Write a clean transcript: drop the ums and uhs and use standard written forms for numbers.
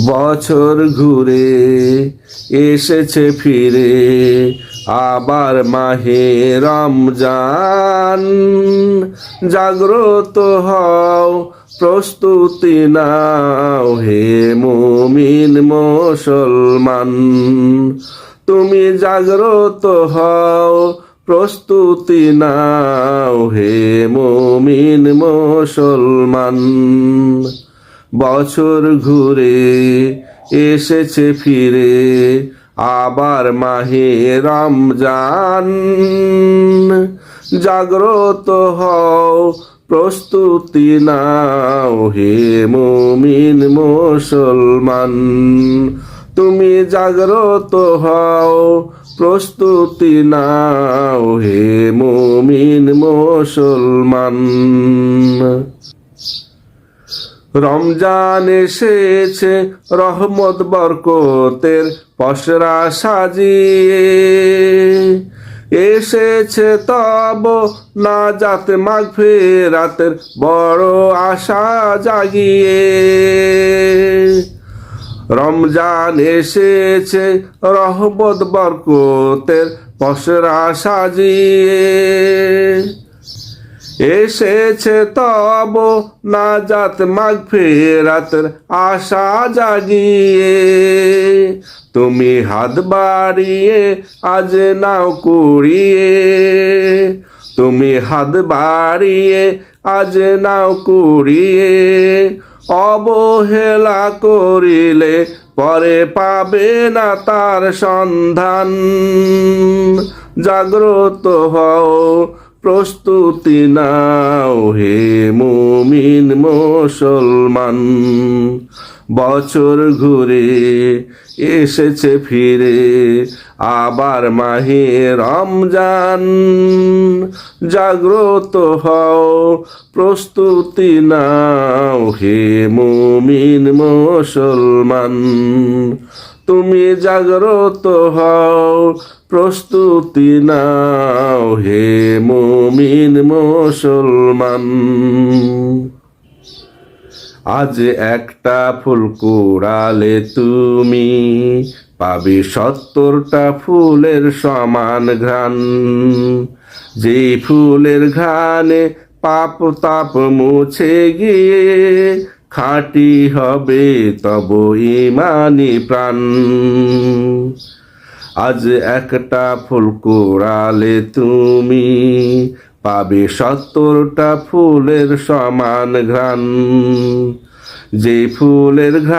বছর ঘুরে এসেছে ফিরে আবার মাহে রমজান। জাগ্রত হও, প্রস্তুতি নাও হে মুমিন মুসলমান। তুমি জাগ্রত হও, প্রস্তুতি নাও হে মুমিন মুসলমান। বছর ঘুরে এসেছে ফিরে আবার মাহে রমজান। জাগ্রত হও, প্রস্তুতি নাও হে মুমিন মুসলমান। তুমি জাগ্রত হও, প্রস্তুতি নাও হে মুমিন মুসলমান। রমজান এসেছে রহমত বরকতের পসরা সাজিয়ে, এসেছে তব নাজাত মাগফিরাতের বড় আশা জাগিয়ে। রমজান এসেছে রহমত বরকতের পসরা সাজিয়ে, এসেছে তব নাজাত মাগফিরাতের আশা জাগিয়ে। তুমি হাত বাড়িয়ে আজ নাও কুড়িয়ে, তুমি হাত বাড়িয়ে আজ নাও কুড়িয়ে। অবহেলা করিলে পরে পাবে না তার সন্ধান। জাগ্রত হও, প্রস্তুতি নাও হে মুমিন মুসলমান। বছর ঘুরে এসেছে ফিরে আবার মাহে রমজান। জাগ্রত হও, প্রস্তুতি নাও হে মুমিন মুসলমান। তুমি জাগ্রত হও, প্রস্তুতি নাও হে মুমিন মুসলমান। আজ একটা ফুল কুড়ালে তুমি পাবে ৭০টা ফুলের সমান ঘ্রাণ। যে ফুলের ঘ্রাণে পাপ তাপ মুছে গিয়ে খাঁটি হবে তব ইমানি প্রাণ। আজ একটা ফুল কুড়ালে তুমি পাবে ৭০টা ফুলের সমান ঘ্রাণ। যে ফুলের ঘ্রাণ